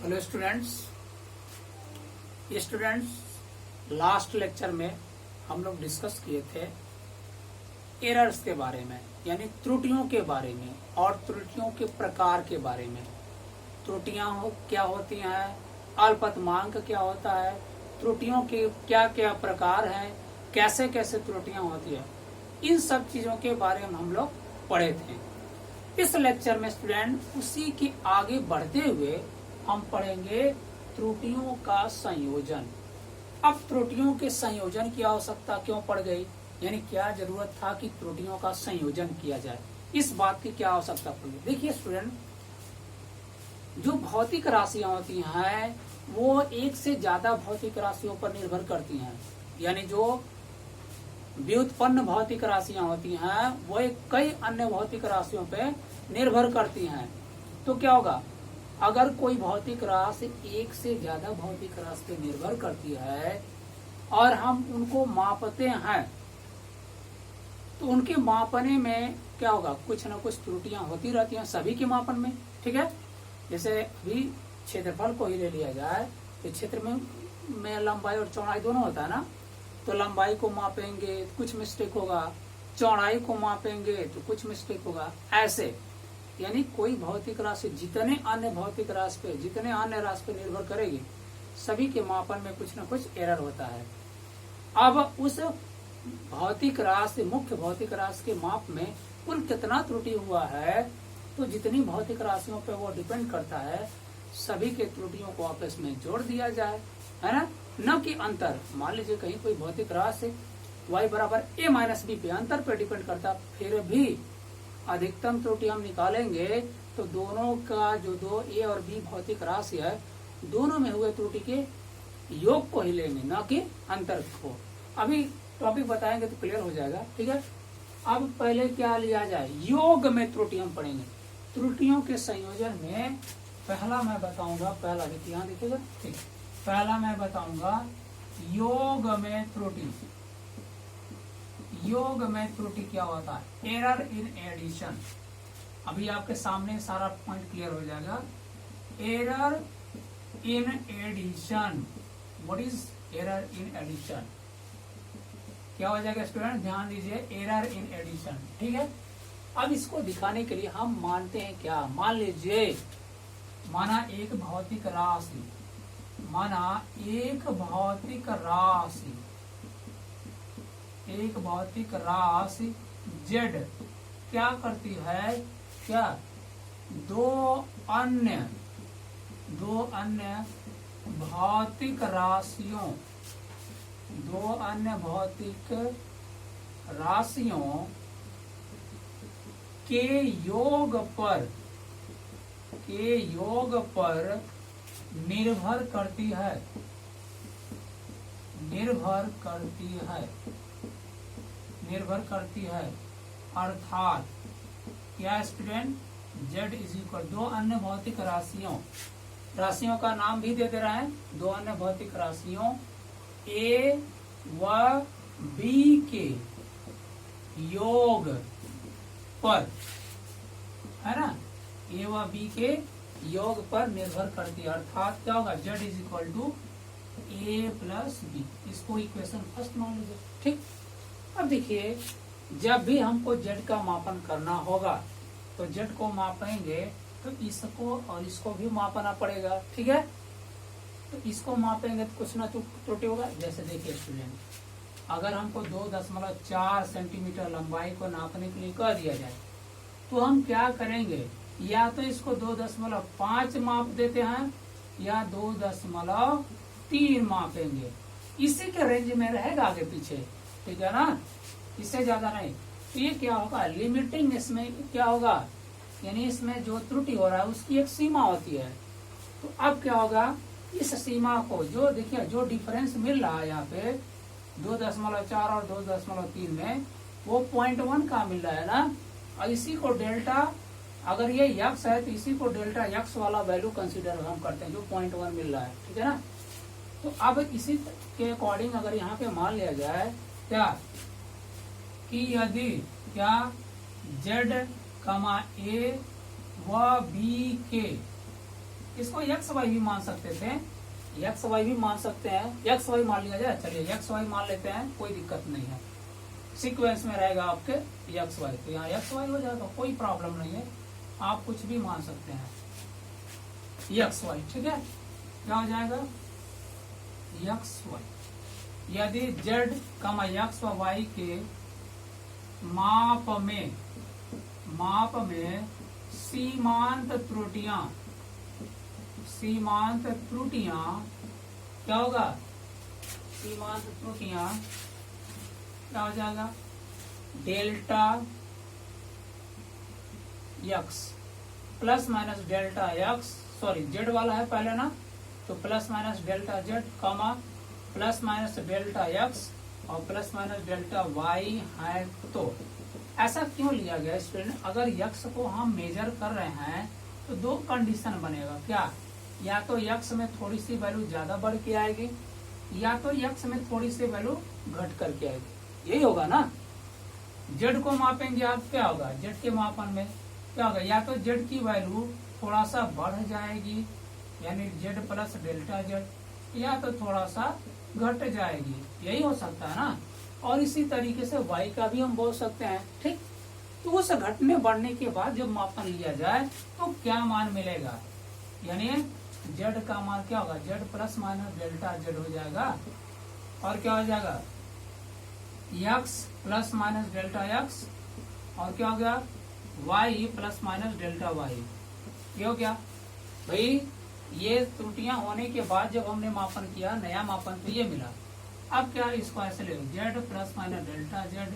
Hello students, last lecture में हम लोग डिस्कस किए थे एरर्स के बारे में, यानी त्रुटियों के बारे में और त्रुटियों के प्रकार के बारे में। त्रुटियां क्या होती हैं, अल्पतमांक क्या होता है, त्रुटियों के क्या क्या प्रकार हैं, कैसे कैसे त्रुटियां होती है, इन सब चीजों के बारे में हम लोग पढ़े थे। इस लेक्चर में स्टूडेंट उसी के आगे बढ़ते हुए हम पढ़ेंगे त्रुटियों का संयोजन। अब त्रुटियों के संयोजन की आवश्यकता क्यों पड़ गई, यानी क्या जरूरत था कि त्रुटियों का संयोजन किया जाए, इस बात की क्या आवश्यकता पड़ी। देखिए स्टूडेंट, जो भौतिक राशियां होती हैं वो एक से ज्यादा भौतिक राशियों पर निर्भर करती हैं, यानी जो व्युत्पन्न भौतिक राशियां होती हैं वो कई अन्य भौतिक राशियों पे निर्भर करती हैं। तो क्या होगा, अगर कोई भौतिक राशि एक से ज्यादा भौतिक राशि पे निर्भर करती है और हम उनको मापते हैं तो उनके मापने में क्या होगा, कुछ न कुछ त्रुटियां होती रहती हैं सभी के मापन में। ठीक है, जैसे अभी क्षेत्रफल को ही ले लिया जाए तो क्षेत्र में लंबाई और चौड़ाई दोनों होता है ना, तो लंबाई को मापेंगे तो कुछ मिस्टेक होगा, चौड़ाई को मापेंगे तो कुछ मिस्टेक होगा। ऐसे यानी कोई भौतिक राशि जितने अन्य भौतिक राशि पे जितने अन्य राशि पे निर्भर करेगी, सभी के मापन में कुछ न कुछ एरर होता है। अब उस भौतिक राशि, मुख्य भौतिक राशि के माप में कुल कितना त्रुटि हुआ है, तो जितनी भौतिक राशियों पे वो डिपेंड करता है, सभी के त्रुटियों को आपस में जोड़ दिया जाए, है ना, न कि अंतर। मान लीजिए कहीं कोई भौतिक राशि y बराबर a माइनस बी पे अंतर पे डिपेंड करता, फिर भी अधिकतम त्रुटि हम निकालेंगे तो दोनों का जो दो a और b भौतिक राशि है, दोनों में हुए त्रुटि के योग को ही लेंगे, न कि अंतर को। अभी टॉपिक बताएंगे तो क्लियर हो जाएगा। ठीक है, अब पहले क्या लिया जाए, योग में त्रुटि हम पढ़ेंगे। त्रुटियों के संयोजन में पहला मैं बताऊंगा, पहला ध्यान देखिएगा, ठीक, पहला मैं बताऊंगा योग में त्रुटि। योग में त्रुटि क्या होता है, एरर इन एडिशन। अभी आपके सामने सारा पॉइंट क्लियर हो जाएगा। Error in addition, what is error in addition, क्या हो जाएगा स्टूडेंट, ध्यान दीजिए, एरर इन एडिशन। ठीक है, अब इसको दिखाने के लिए हम मानते हैं क्या, मान लीजिए माना एक भौतिक राशि, माना एक भौतिक राशि, एक भौतिक राशि z क्या करती है, क्या दो अन्य भौतिक राशियों, दो अन्य भौतिक राशियों के योग पर निर्भर करती है, अर्थात क्या स्टूडेंट, z इज इक्वल, दो अन्य भौतिक राशियों का नाम भी दे दे रहा है, दो अन्य भौतिक राशियों a व b के योग पर, है ना, a व b के योग पर निर्भर करती है। अर्थात क्या होगा, z is equal to a plus b. इसको इक्वेशन फर्स्ट मान लीजिए। ठीक, अब देखिए, जब भी हमको z का मापन करना होगा तो z को मापेंगे तो इसको और इसको भी मापना पड़ेगा। ठीक है, तो इसको मापेंगे तो कुछ ना त्रुटि होगा। जैसे देखिए स्टूडेंट, अगर हमको 2.4 सेंटीमीटर लंबाई को नापने के लिए कह दिया जाए तो हम क्या करेंगे, या तो इसको 2.5 माप देते हैं या 2.3 मापेंगे, इसी के रेंज में रहेगा आगे पीछे। ठीक है ना, इससे ज्यादा नहीं। तो ये क्या होगा, लिमिटिंग, इसमें क्या होगा, यानी इसमें जो त्रुटि हो रहा है उसकी एक सीमा होती है। तो अब क्या होगा, इस सीमा को जो देखिए, जो डिफरेंस मिल रहा है यहाँ पे 2.4 और 2.3 में, वो 0.1 का मिल रहा है ना, और इसी को डेल्टा, अगर ये यक्स है तो इसी को डेल्टा यक्स वाला वैल्यू कंसीडर हम करते हैं, जो 0.1 मिल रहा है। ठीक है ना, तो अब इसी के अकॉर्डिंग अगर यहाँ पे मान लिया जाए क्या, कि यदि क्या z, a व b के इसको एक्स वाई भी मान सकते थे, एक्स वाई भी मान सकते हैं, एक्स वाई मान लिया जाए। चलिए एक्स वाई मान लेते हैं, कोई दिक्कत नहीं है। सीक्वेंस में रहेगा आपके एक्स वाई, तो यहाँ एक्स वाई हो जाएगा, कोई प्रॉब्लम नहीं है। आप कुछ भी मान सकते हैं एक्स वाई, ठीक है। क्या हो जाएगा एक्स वाई। यदि जेड कमा एक्स व वाई के माप में सीमांत त्रुटियां क्या होगा, सीमांत त्रुटियां क्या हो जाएगा, delta x plus minus delta x, sorry Z वाला है पहले ना, तो plus minus delta Z comma plus minus delta x और प्लस माइनस डेल्टा वाई है। तो ऐसा क्यों लिया गया स्टूडेंट, अगर यक्स को हम मेजर कर रहे हैं तो दो कंडीशन बनेगा, क्या, या तो यक्स में थोड़ी सी वैल्यू ज्यादा बढ़ के आएगी, या तो यक्स में थोड़ी सी वैल्यू घट करके आएगी, यही होगा ना। जेड को मापेंगे आप, क्या होगा जेड के मापन में क्या होगा, या तो जेड की वैल्यू थोड़ा सा बढ़ जाएगी यानी जेड प्लस डेल्टा जेड, या तो थोड़ा सा घट जाएगी, यही हो सकता है ना। और इसी तरीके से वाई का भी हम बोल सकते हैं, ठीक। तो उस घटने बढ़ने के बाद जब मापन लिया जाए तो क्या मान मिलेगा, यानी जेड का मान क्या होगा, z plus minus delta z हो जाएगा, और क्या हो जाएगा x plus minus delta x, और क्या हो गया y plus minus delta Y. ये हो गया भाई, ये त्रुटियां होने के बाद जब हमने मापन किया नया मापन, तो ये मिला। अब क्या, इसको ऐसे ले, Z plus minus delta Z,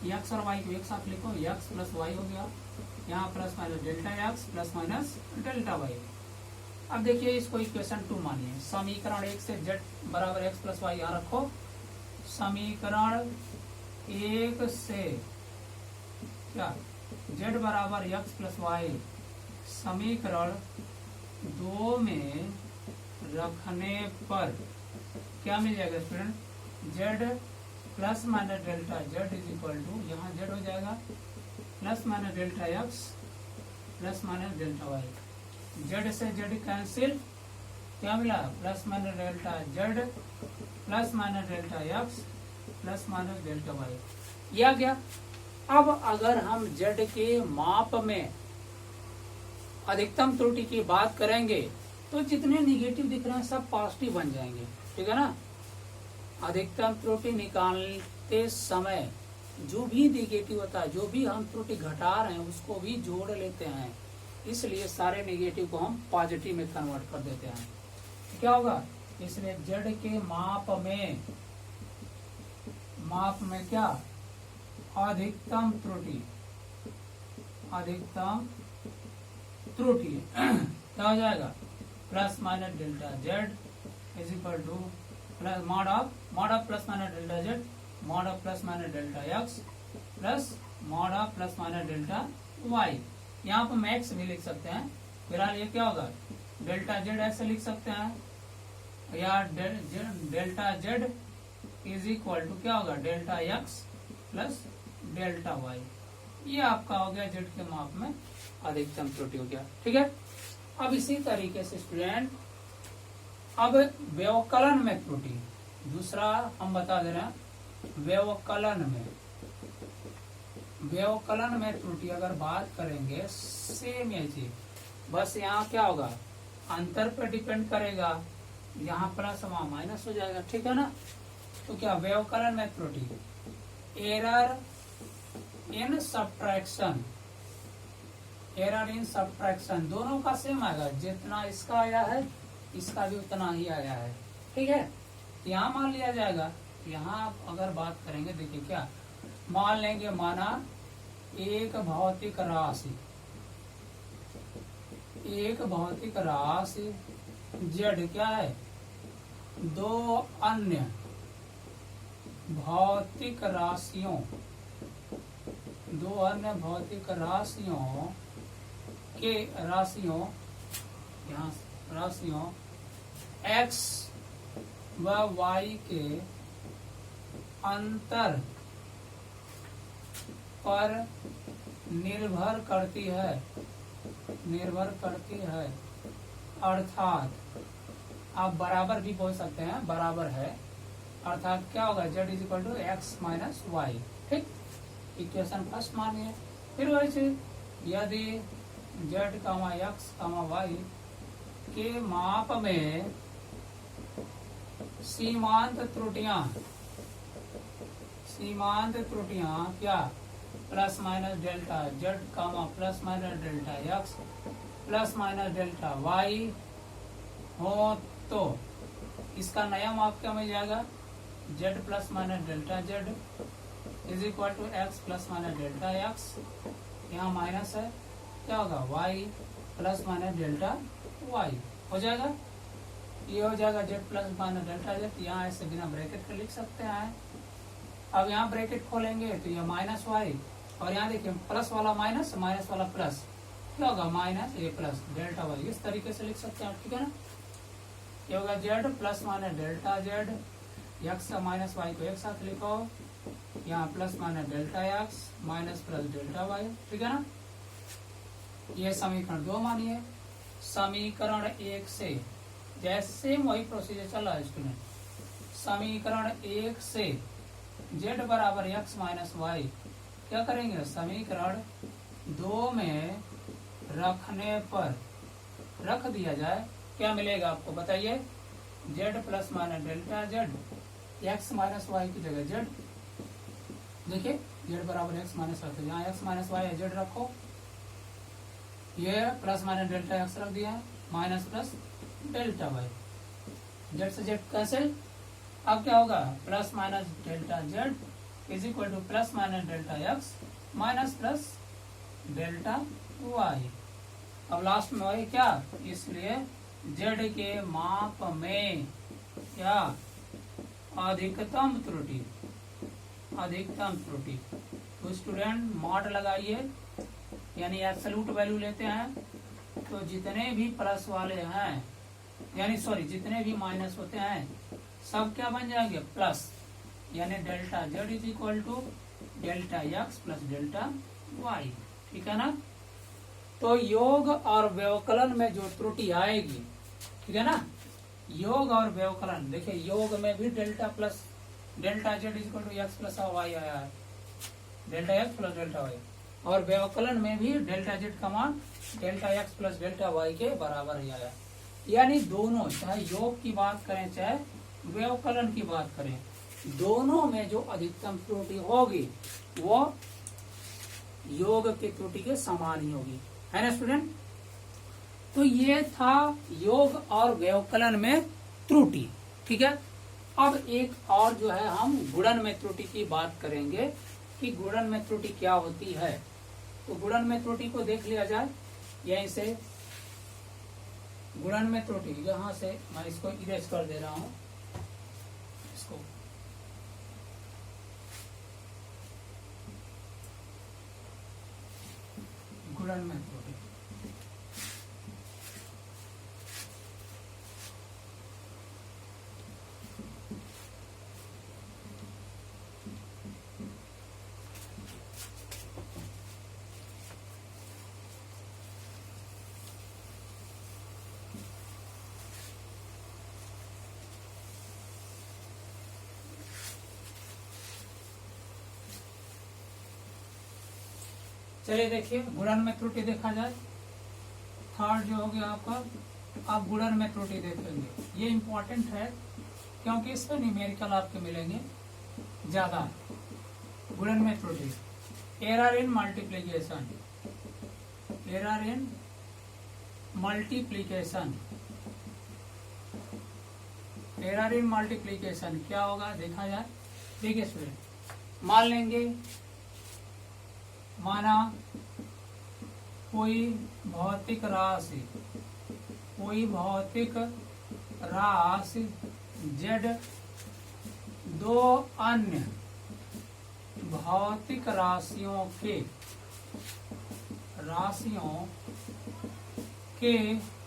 x और वाई को एक साथ लिखो, एक्स प्लस वाई हो गया, यहाँ plus minus delta x plus minus delta y. अब देखिए इसको इक्वेशन 2 मानिए, समीकरण 1 से जेड बराबर एक्स प्लस वाई यहाँ रखो, समीकरण 1 से क्या जेड बराबर एक्स प्लस वाई समीकरण 2 में रखने पर क्या मिल जाएगा student, Z plus minus delta Z is equal to, यहाँ जेड हो जाएगा plus minus delta x plus minus delta Y. Z से जेड कैंसिल, क्या मिला plus minus delta Z plus minus delta x plus minus delta Y, ये आ गया। अब अगर हम जेड के माप में अधिकतम त्रुटि की बात करेंगे तो जितने निगेटिव दिख रहे हैं सब पॉजिटिव बन जाएंगे, ठीक है ना। अधिकतम त्रुटि निकालते समय जो भी निगेटिव होता है, जो भी हम त्रुटि घटा रहे हैं उसको भी जोड़ लेते हैं, इसलिए सारे निगेटिव को हम पॉजिटिव में कन्वर्ट कर देते हैं। क्या होगा, इसलिए जेड के माप में क्या अधिकतम त्रुटि क्या हो जाएगा, plus minus delta Z is equal to plus mod of plus minus delta z mod of plus minus delta x plus mod of plus minus delta y. यहाँ पर मैक्स भी लिख सकते हैं, फिलहाल ये क्या होगा डेल्टा जेड ऐसे लिख सकते हैं, या delta Z is equal to क्या होगा delta x plus delta Y. ये आपका हो गया जेड के माप में अधिकतम त्रुटि हो गया, ठीक है। अब इसी तरीके से स्टूडेंट, अब व्यवकलन में त्रुटि दूसरा हम बता दे रहे हैं, व्यवकलन में त्रुटि अगर बात करेंगे सेम ये चीज, बस यहाँ क्या होगा अंतर पर डिपेंड करेगा, यहाँ प्लस वहाँ माइनस हो जाएगा, ठीक है ना। तो क्या व्यवकलन में त्रुटि, एरर इन सब्ट्रैक्शन दोनों का सेम आएगा, जितना इसका आया है इसका भी उतना ही आया है, ठीक है। यहाँ मान लिया जाएगा, यहाँ अगर बात करेंगे देखिए क्या मान लेंगे, माना एक भौतिक राशि जेड क्या है, दो अन्य भौतिक राशियों x व y के अंतर पर निर्भर करती है अर्थात आप बराबर भी बोल सकते हैं, बराबर है, अर्थात क्या होगा, z is equal to x minus y. ठीक, इक्वेशन फर्स्ट मानिए। फिर वैसे यदि z comma x comma y के माप में सीमांत त्रुटियां क्या, plus minus delta z comma plus minus delta x plus minus delta y हो तो इसका नया माप क्या मिल जाएगा, z plus minus delta z is equal to x plus minus delta x, यहाँ माइनस है, क्या होगा y plus minus delta y हो जाएगा। ये हो जाएगा z plus minus delta z, यहाँ ऐसे बिना ब्रैकेट के लिख सकते हैं। अब यहाँ ब्रैकेट खोलेंगे तो ये माइनस वाई, और यहाँ देखिए प्लस वाला माइनस, माइनस वाला प्लस, क्या होगा माइनस ए प्लस डेल्टा वाई, इस तरीके से लिख सकते हैं। ठीक है ना, ये होगा z plus minus delta z, x minus y को एक साथ लिखो, यहाँ plus minus delta x minus plus delta y. ठीक है ना, ये समीकरण 2 मानिए। समीकरण 1 से जैसे वही प्रोसीजर चल रहा है स्टूडेंट, समीकरण 1 से z बराबर एक्स माइनस वाई क्या करेंगे, समीकरण 2 में रखने पर रख दिया जाए, क्या मिलेगा आपको बताइए, z plus minus delta z x minus y की जगह z, देखिए z बराबर एक्स माइनस वाई, तो यहाँ एक्स माइनस वाई है, z रखो, ये प्लस माइनस डेल्टा एक्स रख दिया, minus plus delta y, z से z कैंसिल, अब क्या होगा, plus minus delta z is equal to plus minus delta x minus plus delta y. अब लास्ट में वही क्या, इसलिए z के माप में क्या, अधिकतम त्रुटि, तो स्टूडेंट मॉड लगाइए, यानी एब्सोल्यूट वैल्यू लेते हैं, तो जितने भी प्लस वाले हैं, यानी सॉरी जितने भी माइनस होते हैं सब क्या बन जाएंगे, प्लस, यानी delta z is equal to delta x plus delta y. ठीक है ना, तो योग और व्यवकलन में जो त्रुटि आएगी, ठीक है ना, योग और व्यवकलन, देखिए योग में भी delta plus delta z is equal to x plus y आया है, delta x plus delta Y, और व्यवकलन में भी डेल्टा z का मान delta x plus delta y के बराबर ही आया। यानी दोनों, चाहे योग की बात करें चाहे व्यवकलन की बात करें, दोनों में जो अधिकतम त्रुटि होगी वो योग की त्रुटि के समान ही होगी, है ना स्टूडेंट। तो ये था योग और व्यवकलन में त्रुटि। ठीक है, अब एक और जो है हम गुणन में त्रुटि की बात करेंगे कि गुणन में त्रुटि क्या होती है। तो गुणन में त्रुटि को देख लिया जाए, यहीं से गुणन में त्रुटि, यहाँ से मैं इसको इरेज कर दे रहा हूँ, इसको गुणन में त्रुटि, चलिए देखिए गुणन में त्रुटि देखा जाए। थर्ड जो हो गया आपका, आप गुणन में त्रुटि देखेंगे, ये इम्पोर्टेंट है क्योंकक्योंकि इसमें न्यूमेरिकल आपके मिलेंगे ज्यादा। गुणन में त्रुटि, error in multiplication, error in multiplication, error in multiplication क्या होगा देखा जाए। देखिए स्टूडेंट, मान लेंगे, माना कोई भौतिक राशि, कोई भौतिक राशि z दो अन्य भौतिक राशियों के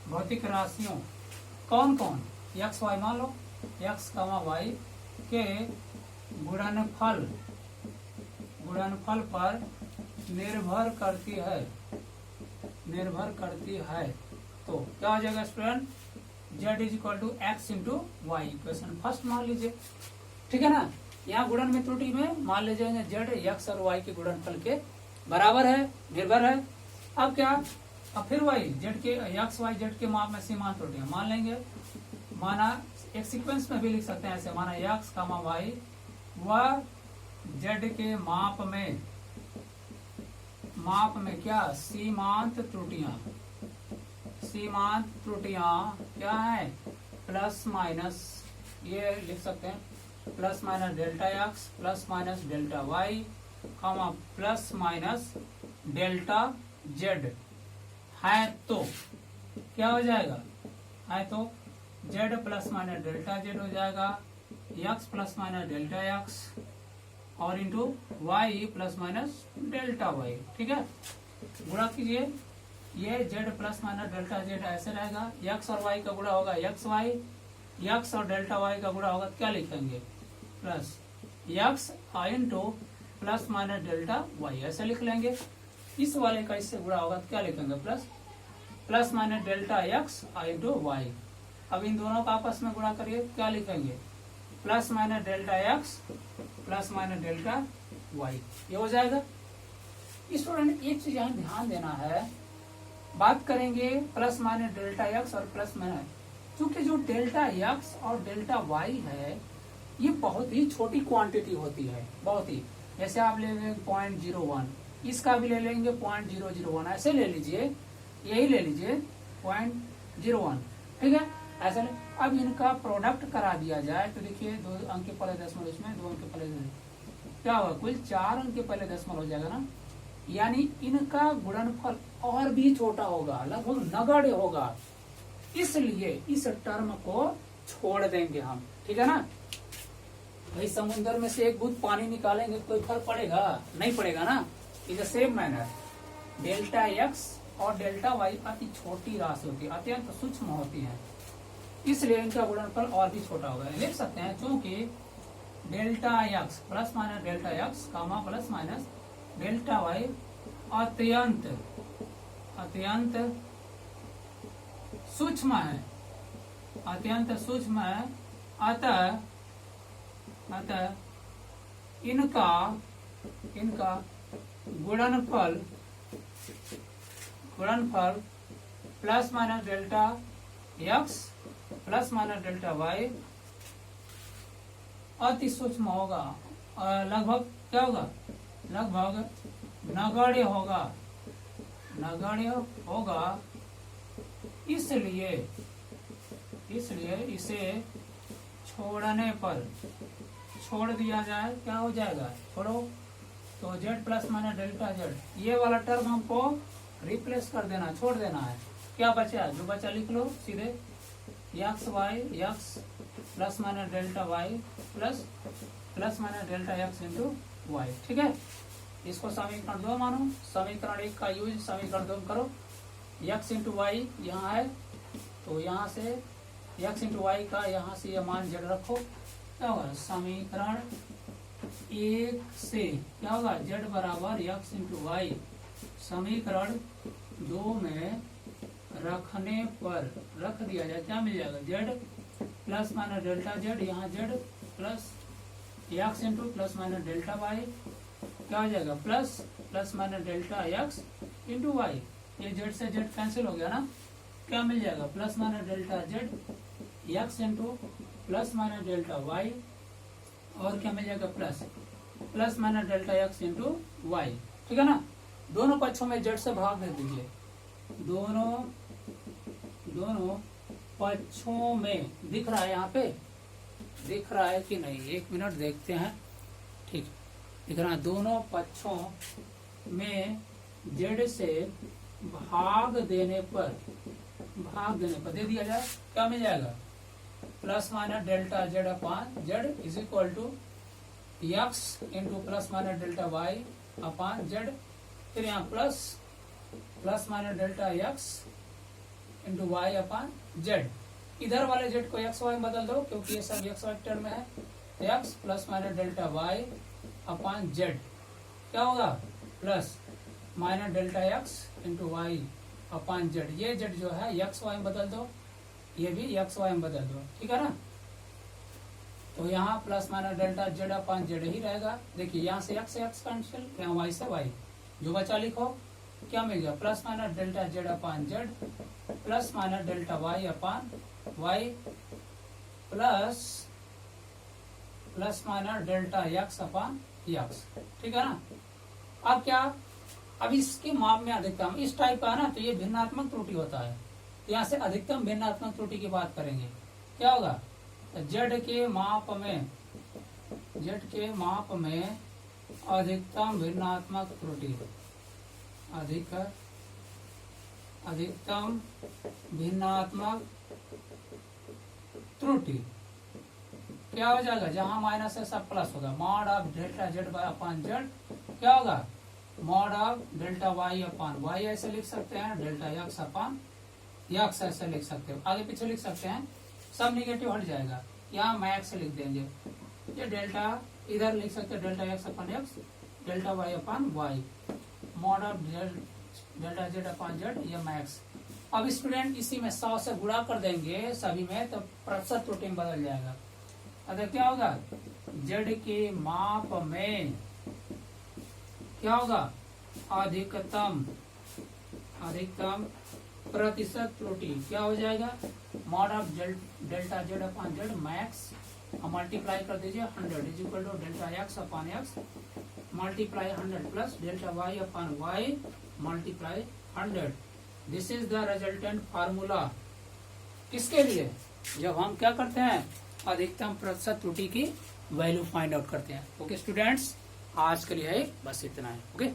भौतिक राशियों कौन कौन, x y मान लो, x, y के गुणनफल पर निर्भर करती है तो क्या हो जाएगा student, z is equal to x into y, equation first मान लीजिए, ठीक है ना। यहाँ गुणन में त्रुटि में मान लीजिए z x और y के गुणनफल के बराबर है, निर्भर है। अब क्या, अब फिर वही z के x y z के माप में सीमांत त्रुटियां मान लेंगे। माना एक सीक्वेंस में भी लिख सकते हैं ऐसे, माना x कामा y व z के माप में क्या सीमांत त्रुटियां क्या है, प्लस माइनस, ये लिख सकते हैं plus minus delta x plus minus delta y comma plus minus delta z है, तो क्या हो जाएगा, है तो z plus minus delta z हो जाएगा, x plus minus delta x और into y plus minus delta y, ठीक है। गुणा कीजिए, ये z plus minus delta z ऐसे रहेगा, x और y का गुणा होगा एक्स वाई, x और डेल्टा y का गुणा होगा, क्या लिखेंगे plus x into plus minus delta y, ऐसे लिख लेंगे। इस वाले का इससे गुणा होगा तो क्या लिखेंगे plus minus delta x into y. अब इन दोनों का आपस में गुणा करिए, क्या लिखेंगे plus minus delta x plus minus delta y, ये हो जाएगा। स्टूडेंट एक चीज यहाँ ध्यान देना है, बात करेंगे प्लस माइनस डेल्टा एक्स और प्लस माइनस, क्योंकि जो डेल्टा एक्स और डेल्टा वाई है ये बहुत ही छोटी क्वांटिटी होती है, बहुत ही, जैसे आप ले लेंगे 0.01, इसका भी ले लेंगे 0.001, ऐसे ले लीजिए, यही ले लीजिए 0.01, ठीक है ऐसे ले। अब इनका प्रोडक्ट करा दिया जाए तो देखिए 2 अंक के पहले दशमलव, इसमें 2 अंक के पहले क्या होगा, कुल 4 अंक के पहले दशमलव हो जाएगा ना, यानी इनका गुणनफल और भी छोटा होगा, लगभग नगण्य होगा, इसलिए इस टर्म को छोड़ देंगे हम, ठीक है ना। भाई समुद्र में से एक बूंद पानी निकालेंगे कोई फर्क पड़ेगा, नहीं पड़ेगा ना। In the same manner delta x और डेल्टा वाई अति छोटी राशि होती है, अत्यंत सूक्ष्म होती है, इसलिए इनका गुणनफल और भी छोटा होगा। लिख सकते हैं क्योंकि delta x plus minus delta x comma plus minus delta y अत्यंत सूक्ष्म है, अतः इनका गुणनफल plus minus delta x plus minus delta y अति सूक्ष्म होगा, लगभग क्या होगा, लगभग नगण्य होगा, इसलिए इसे छोड़ने पर छोड़ दिया जाए, क्या हो जाएगा छोड़ो, तो z plus minus delta Z, ये वाला टर्म हमको रिप्लेस कर देना, छोड़ देना है। क्या बचा, जो बचा लिख लो सीधे, x y x plus minus delta y plus minus delta x into Y, ठीक है। इसको समीकरण 2 मानो, समीकरण 1 का यूज समीकरण 2 में करो। x इंटू वाई यहाँ है, तो यहाँ से x इंटू वाई का यहाँ से ये मान z रखो, क्या होगा समीकरण 1 से क्या होगा z बराबर x इंटू वाई, समीकरण 2 में रखने पर रख दिया जाए, क्या मिल जाएगा z plus minus delta Z, यहाँ z plus X into plus minus delta Y, क्या हो जाएगा plus minus delta x into Y, ये जेड से जेड कैंसिल हो गया ना, क्या मिल जाएगा plus minus delta Z X into plus minus delta Y, और क्या मिल जाएगा plus minus delta x into Y, ठीक है ना। दोनों पक्षों में जेड से भाग दे दीजिए, दोनों पक्षों में दिख रहा है, यहाँ पे दिख रहा है कि नहीं, 1 मिनट देखते हैं, ठीक दिख रहा है। दोनों पक्षों में जेड से भाग देने पर दे दिया जाए, क्या मिल जाएगा plus minus delta z upon z is equal to x into plus minus delta Y upon z, फिर यहाँ plus minus delta x into y upon z, इधर वाले जेड को एक्स वाई बदल दो क्योंकि ये सब एक्स वाई टर्म में है, X plus minus delta Y upon Z, क्या होगा plus minus delta x into Y upon Z, ये जेड जो है एक्स वाई में बदल दो, ये भी एक्स वाई में बदल दो, ठीक है ना। तो यहाँ plus minus delta z upon z ही रहेगा। देखिए यहाँ से एक्स कैंसिल, यहाँ वाई से वाई, जो बचा लिखो, क्या मिल गया, plus minus delta z upon z plus minus delta y upon y plus minus delta x upon x, ठीक है ना। अब क्या, अब इसके माप में अधिकतम इस टाइप का है ना, तो ये भिन्नात्मक त्रुटि होता है। यहाँ से अधिकतम भिन्नात्मक त्रुटि की बात करेंगे, क्या होगा, जेड के माप में अधिकतम भिन्नात्मक त्रुटि, अधिकतम भिन्नात्मक त्रुटि क्या हो जाएगा, जहां माइनस है सब प्लस होगा, mod of delta z by upon z क्या होगा, mod of delta y upon y ऐसे लिख सकते हैं, डेल्टा एक्स अपॉन एक्स ऐसे लिख सकते हो, आगे पीछे लिख सकते हैं, सब निगेटिव हट जाएगा, यहाँ मैक्स लिख देंगे, ये डेल्टा इधर लिख सकते हैं, delta x upon x, delta y upon y, mod of delta z upon Z, ये मैक्स। अब स्टूडेंट इसी में 100 से गुणा कर देंगे सभी में, तो प्रतिशत त्रुटि में बदल जाएगा। अगर क्या होगा, जेड के माप में क्या होगा, अधिकतम प्रतिशत त्रुटि क्या हो जाएगा, mod of delta z upon z max, multiply कर दीजिए 100 is equal to delta x upon x multiply 100 plus delta y upon y multiply 100। This is the resultant formula, किसके लिए, जब हम क्या करते हैं, अधिकतम प्रतिशत त्रुटि की वैल्यू फाइंड आउट करते हैं। ओके स्टूडेंट्स, आज के लिए है बस इतना है। ओके।